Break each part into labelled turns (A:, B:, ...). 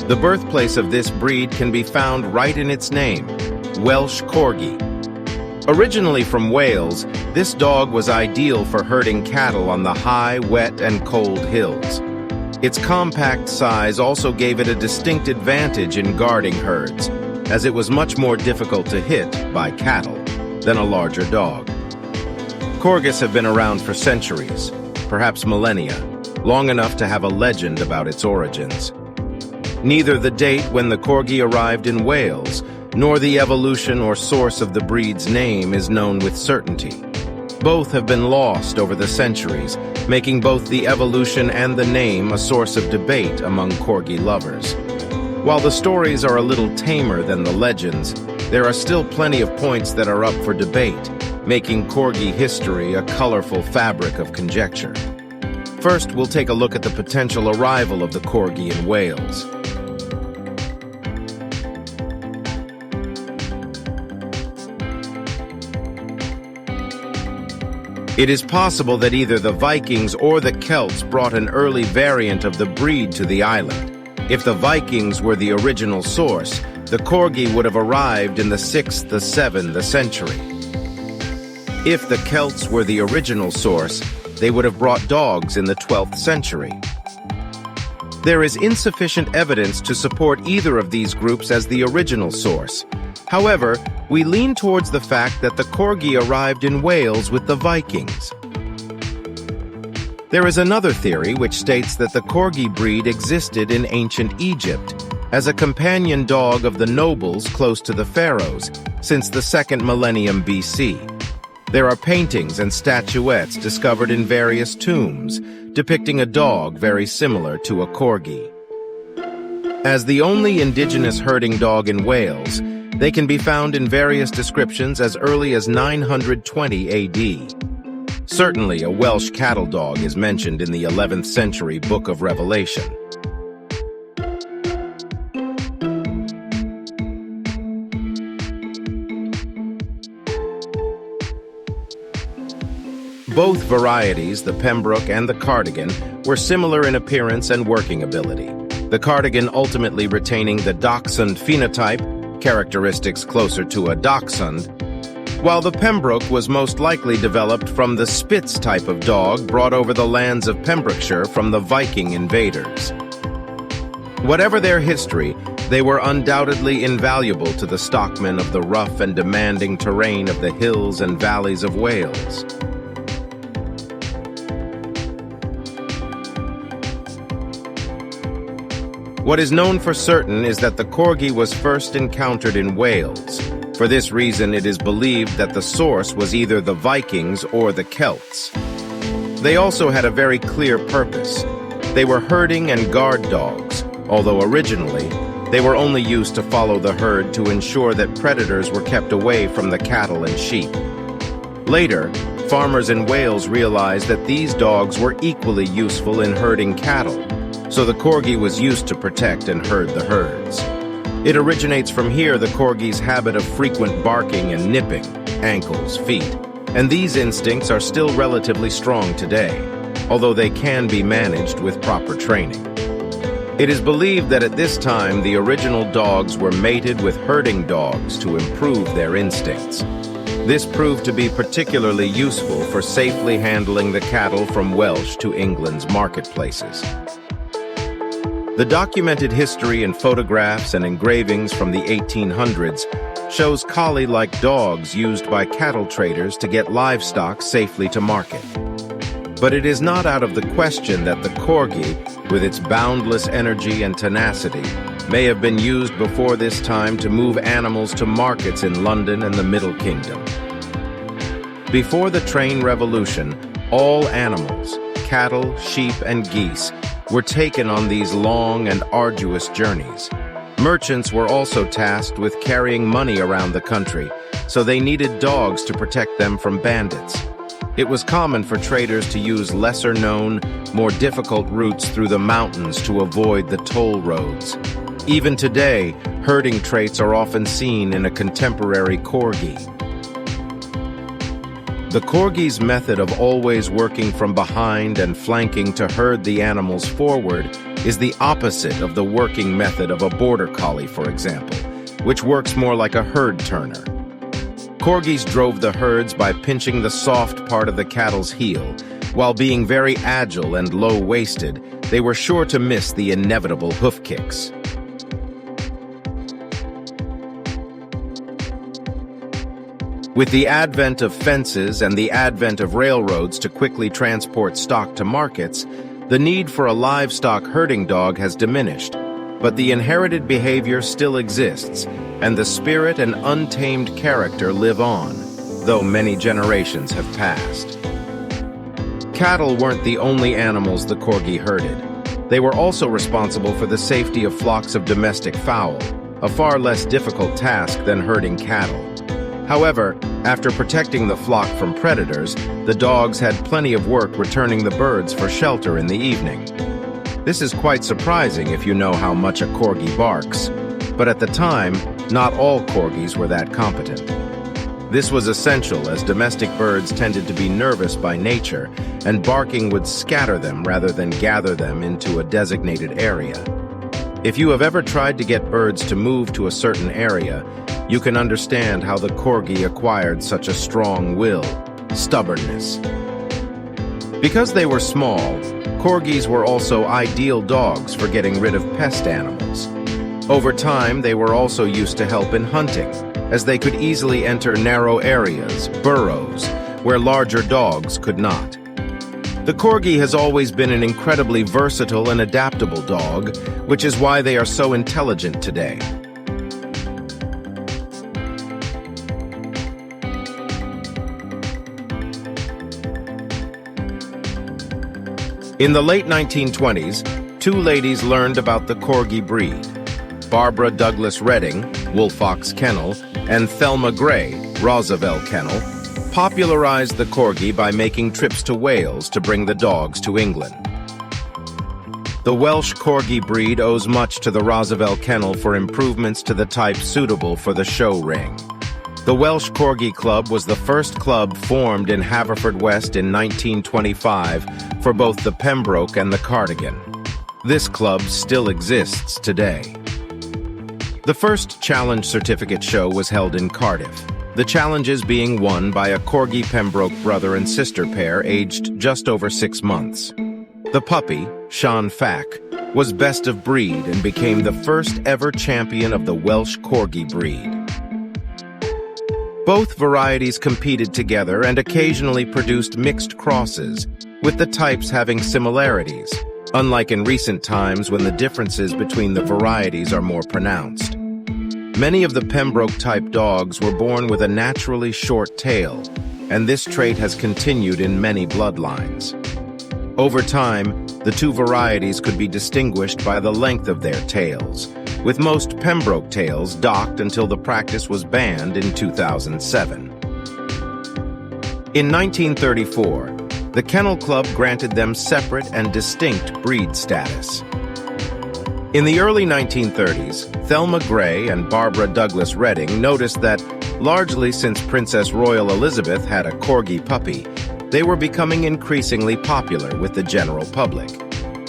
A: The birthplace of this breed can be found right in its name, Welsh Corgi. Originally from Wales, this dog was ideal for herding cattle on the high, wet, and cold hills. Its compact size also gave it a distinct advantage in guarding herds, as it was much more difficult to hit by cattle than a larger dog. Corgis have been around for centuries, perhaps millennia, long enough to have a legend about its origins. Neither the date when the Corgi arrived in Wales, nor the evolution or source of the breed's name is known with certainty. Both have been lost over the centuries, making both the evolution and the name a source of debate among Corgi lovers. While the stories are a little tamer than the legends, there are still plenty of points that are up for debate, making Corgi history a colorful fabric of conjecture. First, we'll take a look at the potential arrival of the Corgi in Wales. It is possible that either the Vikings or the Celts brought an early variant of the breed to the island. If the Vikings were the original source, the Corgi would have arrived in the 6th to 7th century. If the Celts were the original source, they would have brought dogs in the 12th century. There is insufficient evidence to support either of these groups as the original source. However, we lean towards the fact that the Corgi arrived in Wales with the Vikings. There is another theory which states that the Corgi breed existed in ancient Egypt as a companion dog of the nobles close to the pharaohs since the 2nd millennium BC. There are paintings and statuettes discovered in various tombs depicting a dog very similar to a Corgi. As the only indigenous herding dog in Wales, they can be found in various descriptions as early as 920 AD. Certainly, a Welsh cattle dog is mentioned in the 11th century Book of Revelation. Both varieties, the Pembroke and the Cardigan, were similar in appearance and working ability. The Cardigan ultimately retaining the Dachshund phenotype, characteristics closer to a Dachshund, while the Pembroke was most likely developed from the Spitz type of dog brought over the lands of Pembrokeshire from the Viking invaders. Whatever their history, they were undoubtedly invaluable to the stockmen of the rough and demanding terrain of the hills and valleys of Wales. What is known for certain is that the Corgi was first encountered in Wales. For this reason, it is believed that the source was either the Vikings or the Celts. They also had a very clear purpose. They were herding and guard dogs, although originally, they were only used to follow the herd to ensure that predators were kept away from the cattle and sheep. Later, farmers in Wales realized that these dogs were equally useful in herding cattle, so the Corgi was used to protect and herd the herds. It originates from here the Corgi's habit of frequent barking and nipping, ankles, feet, and these instincts are still relatively strong today, although they can be managed with proper training. It is believed that at this time the original dogs were mated with herding dogs to improve their instincts. This proved to be particularly useful for safely handling the cattle from Welsh to England's marketplaces. The documented history in photographs and engravings from the 1800s shows collie-like dogs used by cattle traders to get livestock safely to market. But it is not out of the question that the Corgi, with its boundless energy and tenacity, may have been used before this time to move animals to markets in London and the Middle Kingdom. Before the train revolution, all animals, cattle, sheep, and geese, were taken on these long and arduous journeys. Merchants were also tasked with carrying money around the country, so they needed dogs to protect them from bandits. It was common for traders to use lesser-known, more difficult routes through the mountains to avoid the toll roads. Even today, herding traits are often seen in a contemporary Corgi. The Corgi's method of always working from behind and flanking to herd the animals forward is the opposite of the working method of a border collie, for example, which works more like a herd turner. Corgis drove the herds by pinching the soft part of the cattle's heel. While being very agile and low-waisted, they were sure to miss the inevitable hoof kicks. With the advent of fences and the advent of railroads to quickly transport stock to markets, the need for a livestock herding dog has diminished, but the inherited behavior still exists, and the spirit and untamed character live on, though many generations have passed. Cattle weren't the only animals the Corgi herded. They were also responsible for the safety of flocks of domestic fowl, a far less difficult task than herding cattle. However, after protecting the flock from predators, the dogs had plenty of work returning the birds for shelter in the evening. This is quite surprising if you know how much a Corgi barks, but at the time, not all Corgis were that competent. This was essential as domestic birds tended to be nervous by nature, and barking would scatter them rather than gather them into a designated area. If you have ever tried to get birds to move to a certain area, you can understand how the Corgi acquired such a strong will, stubbornness. Because they were small, Corgis were also ideal dogs for getting rid of pest animals. Over time, they were also used to help in hunting, as they could easily enter narrow areas, burrows, where larger dogs could not. The Corgi has always been an incredibly versatile and adaptable dog, which is why they are so intelligent today. In the late 1920s, two ladies learned about the Corgi breed. Barbara Douglas Redding, Woolfox Kennel, and Thelma Gray, Roosevelt Kennel, popularized the Corgi by making trips to Wales to bring the dogs to England. The Welsh Corgi breed owes much to the Roosevelt Kennel for improvements to the type suitable for the show ring. The Welsh Corgi Club was the first club formed in Haverfordwest in 1925 for both the Pembroke and the Cardigan. This club still exists today. The first Challenge Certificate show was held in Cardiff, the challenges being won by a Corgi Pembroke brother and sister pair aged just over 6 months. The puppy, Sean Fack, was best of breed and became the first ever champion of the Welsh Corgi breed. Both varieties competed together and occasionally produced mixed crosses, with the types having similarities, unlike in recent times when the differences between the varieties are more pronounced. Many of the Pembroke-type dogs were born with a naturally short tail, and this trait has continued in many bloodlines. Over time, the two varieties could be distinguished by the length of their tails, with most Pembroke tails docked until the practice was banned in 2007. In 1934, the Kennel Club granted them separate and distinct breed status. In the early 1930s, Thelma Gray and Barbara Douglas Redding noticed that, largely since Princess Royal Elizabeth had a Corgi puppy, they were becoming increasingly popular with the general public.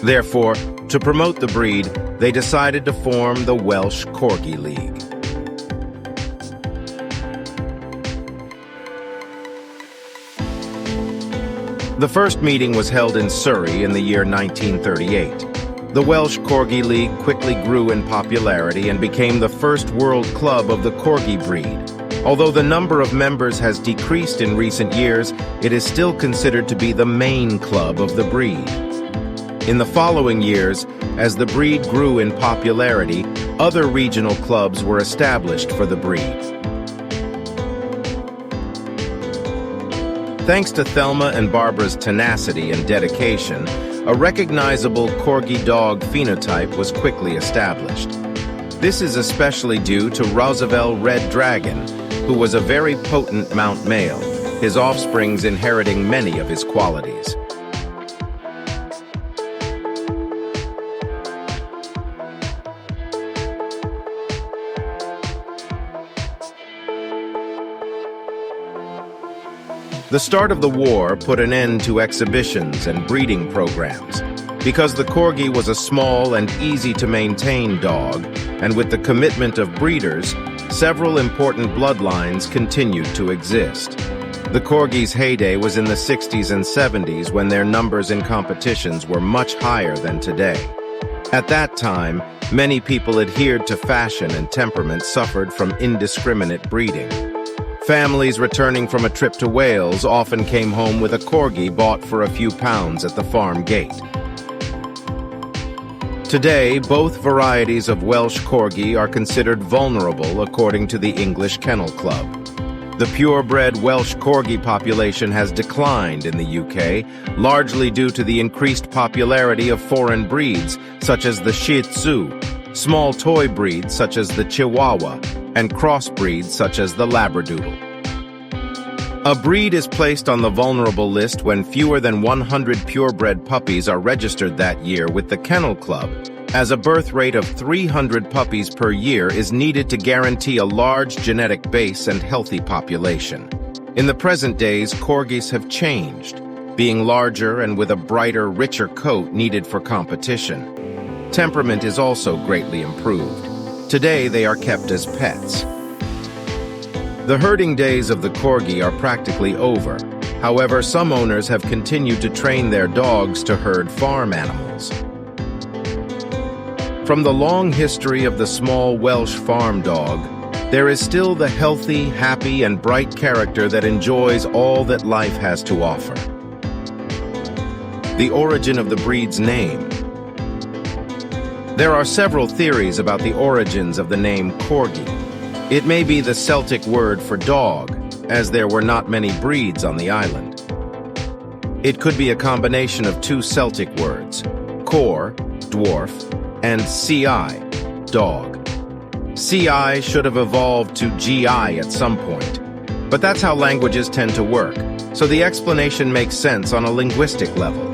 A: Therefore, to promote the breed, they decided to form the Welsh Corgi League. The first meeting was held in Surrey in the year 1938. The Welsh Corgi League quickly grew in popularity and became the first world club of the Corgi breed. Although the number of members has decreased in recent years, it is still considered to be the main club of the breed. In the following years, as the breed grew in popularity, other regional clubs were established for the breed. Thanks to Thelma and Barbara's tenacity and dedication, a recognizable Corgi dog phenotype was quickly established. This is especially due to Roosevelt Red Dragon, who was a very potent mount male, his offsprings inheriting many of his qualities. The start of the war put an end to exhibitions and breeding programs. Because the Corgi was a small and easy-to-maintain dog, and with the commitment of breeders, several important bloodlines continued to exist. The Corgi's heyday was in the 60s and 70s when their numbers in competitions were much higher than today. At that time, many people adhered to fashion and temperament suffered from indiscriminate breeding. Families returning from a trip to Wales often came home with a Corgi bought for a few pounds at the farm gate. Today, both varieties of Welsh Corgi are considered vulnerable according to the English Kennel Club. The purebred Welsh Corgi population has declined in the UK, largely due to the increased popularity of foreign breeds such as the Shih Tzu, small toy breeds such as the Chihuahua, and crossbreeds such as the Labradoodle. A breed is placed on the vulnerable list when fewer than 100 purebred puppies are registered that year with the Kennel Club, as a birth rate of 300 puppies per year is needed to guarantee a large genetic base and healthy population. In the present days, Corgis have changed, being larger and with a brighter, richer coat needed for competition. Temperament is also greatly improved. Today, they are kept as pets. The herding days of the Corgi are practically over. However, some owners have continued to train their dogs to herd farm animals. From the long history of the small Welsh farm dog, there is still the healthy, happy, and bright character that enjoys all that life has to offer. The origin of the breed's name. There are several theories about the origins of the name Corgi. It may be the Celtic word for dog, as there were not many breeds on the island. It could be a combination of two Celtic words, cor, dwarf, and ci, dog. Ci should have evolved to gi at some point, but that's how languages tend to work, so the explanation makes sense on a linguistic level.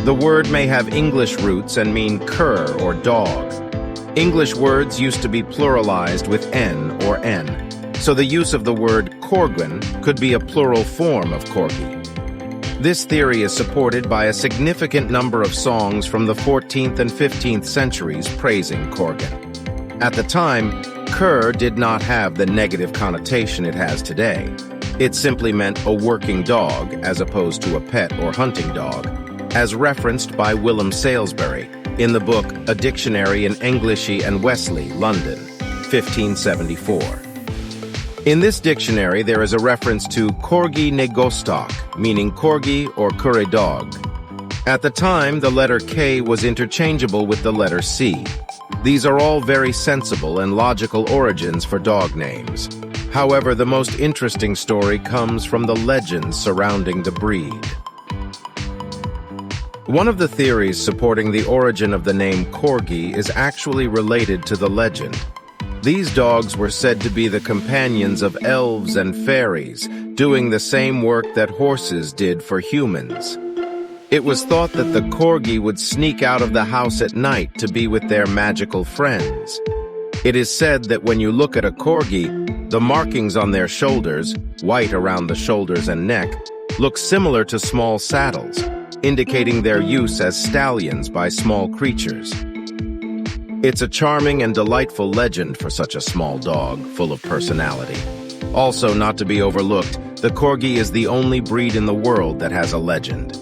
A: The word may have English roots and mean cur or dog. English words used to be pluralized with n or n, so the use of the word Corgin could be a plural form of Corgi. This theory is supported by a significant number of songs from the 14th and 15th centuries praising Corgin. At the time, cur did not have the negative connotation it has today. It simply meant a working dog as opposed to a pet or hunting dog, as referenced by Willem Salisbury in the book A Dictionary in Englishy and Wesley, London, 1574. In this dictionary, there is a reference to Corgi negostok, meaning corgi or curry dog. At the time, the letter K was interchangeable with the letter C. These are all very sensible and logical origins for dog names. However, the most interesting story comes from the legends surrounding the breed. One of the theories supporting the origin of the name Corgi is actually related to the legend. These dogs were said to be the companions of elves and fairies, doing the same work that horses did for humans. It was thought that the Corgi would sneak out of the house at night to be with their magical friends. It is said that when you look at a Corgi, the markings on their shoulders, white around the shoulders and neck, look similar to small saddles, indicating their use as stallions by small creatures. It's a charming and delightful legend for such a small dog, full of personality. Also, not to be overlooked, the Corgi is the only breed in the world that has a legend.